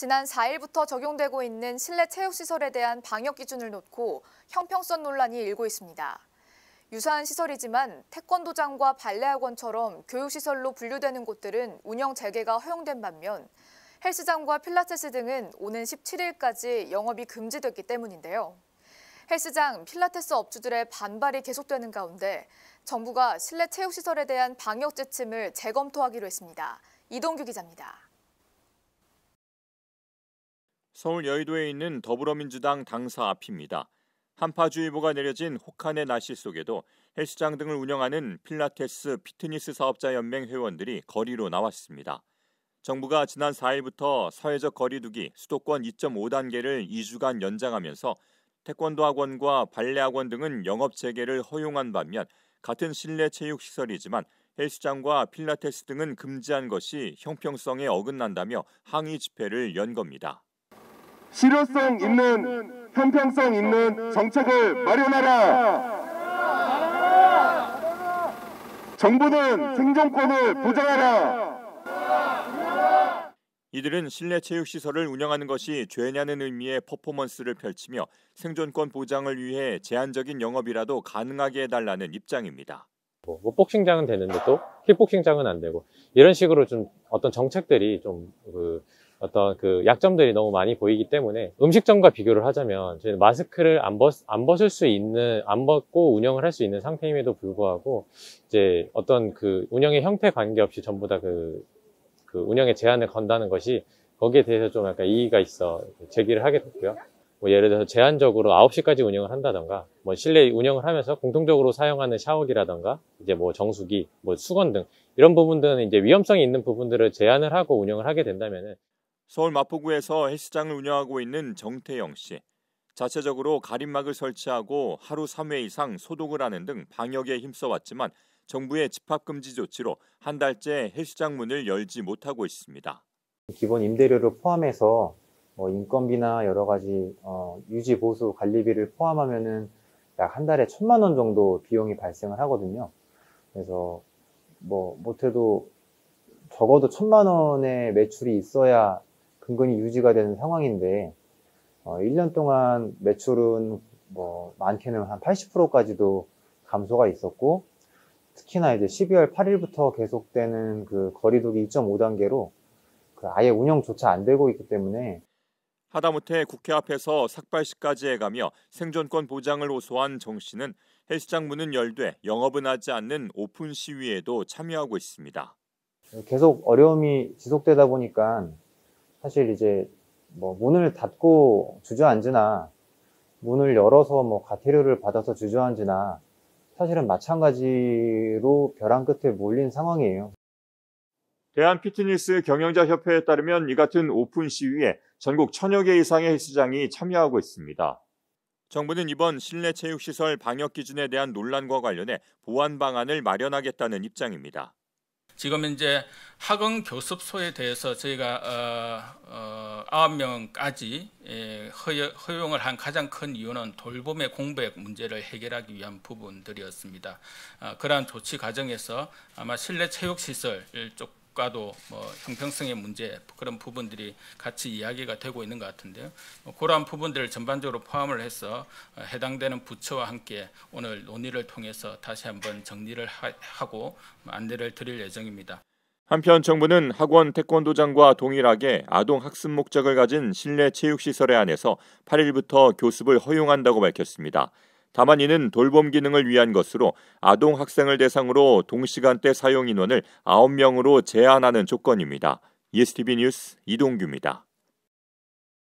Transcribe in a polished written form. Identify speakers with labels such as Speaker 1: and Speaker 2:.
Speaker 1: 지난 4일부터 적용되고 있는 실내 체육시설에 대한 방역 기준을 놓고 형평성 논란이 일고 있습니다. 유사한 시설이지만 태권도장과 발레학원처럼 교육시설로 분류되는 곳들은 운영 재개가 허용된 반면 헬스장과 필라테스 등은 오는 17일까지 영업이 금지됐기 때문인데요. 헬스장, 필라테스 업주들의 반발이 계속되는 가운데 정부가 실내 체육시설에 대한 방역 지침을 재검토하기로 했습니다. 이동규 기자입니다.
Speaker 2: 서울 여의도에 있는 더불어민주당 당사 앞입니다. 한파주의보가 내려진 혹한의 날씨 속에도 헬스장 등을 운영하는 필라테스 피트니스 사업자 연맹 회원들이 거리로 나왔습니다. 정부가 지난 4일부터 사회적 거리두기 수도권 2.5단계를 2주간 연장하면서 태권도 학원과 발레 학원 등은 영업 재개를 허용한 반면 같은 실내 체육시설이지만 헬스장과 필라테스 등은 금지한 것이 형평성에 어긋난다며 항의 집회를 연 겁니다.
Speaker 3: 실효성 있는, 형평성 있는 정책을 마련하라. 정부는 생존권을 보장하라.
Speaker 2: 이들은 실내 체육시설을 운영하는 것이 죄냐는 의미의 퍼포먼스를 펼치며 생존권 보장을 위해 제한적인 영업이라도 가능하게 해달라는 입장입니다.
Speaker 4: 뭐 복싱장은 되는데 또 킥복싱장은 안 되고 이런 식으로 좀 어떤 정책들이 좀 어떤 약점들이 너무 많이 보이기 때문에 음식점과 비교를 하자면 저희는 마스크를 안 벗을 수 있는, 안 벗고 운영을 할 수 있는 상태임에도 불구하고 이제 어떤 운영의 형태 관계없이 전부 다 운영에 제한을 건다는 것이 거기에 대해서 좀 약간 이의가 있어 제기를 하게 됐고요. 뭐 예를 들어서 제한적으로 9시까지 운영을 한다던가, 뭐 실내 운영을 하면서 공통적으로 사용하는 샤워기라던가, 이제 뭐 정수기, 뭐 수건 등 이런 부분들은 이제 위험성이 있는 부분들을 제한을 하고 운영을 하게 된다면은.
Speaker 2: 서울 마포구에서 헬스장을 운영하고 있는 정태영 씨. 자체적으로 가림막을 설치하고 하루 3회 이상 소독을 하는 등 방역에 힘써왔지만 정부의 집합금지 조치로 한 달째 헬스장 문을 열지 못하고 있습니다.
Speaker 5: 기본 임대료를 포함해서 인건비나 여러 가지 유지 보수 관리비를 포함하면은 약 한 달에 1,000만 원 정도 비용이 발생을 하거든요. 그래서 못해도 적어도 1,000만 원의 매출이 있어야 근근히 유지가 되는 상황인데 1년 동안 매출은 많게는 한 80%까지도 감소가 있었고, 특히나 이제 12월 8일부터 계속되는 거리두기 2.5단계로 아예 운영조차 안 되고 있기 때문에.
Speaker 2: 하다못해 국회 앞에서 삭발식까지 해가며 생존권 보장을 호소한 정 씨는 헬스장 문은 열되 영업은 하지 않는 오픈 시위에도 참여하고 있습니다.
Speaker 5: 계속 어려움이 지속되다 보니까 사실 이제 문을 닫고 주저앉으나 문을 열어서 과태료를 받아서 주저앉으나 사실은 마찬가지로 벼랑 끝에 몰린 상황이에요.
Speaker 2: 대한피트니스 경영자협회에 따르면 이 같은 오픈 시위에 전국 1,000여 개 이상의 헬스장이 참여하고 있습니다. 정부는 이번 실내 체육시설 방역 기준에 대한 논란과 관련해 보완 방안을 마련하겠다는 입장입니다.
Speaker 6: 지금 이제 학원 교습소에 대해서 저희가 9명까지 허용을 한 가장 큰 이유는 돌봄의 공백 문제를 해결하기 위한 부분들이었습니다. 그러한 조치 과정에서 아마 실내 체육시설 쪽과도 형평성의 문제, 그런 부분들이 같이 이야기가 되고 있는 것 같은데요. 그러한 부분들을 전반적으로 포함을 해서 해당되는 부처와 함께 오늘 논의를 통해서 다시 한번 정리를 하고 안내를 드릴 예정입니다.
Speaker 2: 한편 정부는 학원 태권도장과 동일하게 아동 학습 목적을 가진 실내 체육시설에 한해서 8일부터 교습을 허용한다고 밝혔습니다. 다만 이는 돌봄 기능을 위한 것으로 아동 학생을 대상으로 동시간대 사용 인원을 9명으로 제한하는 조건입니다. ESTV 뉴스 이동규입니다.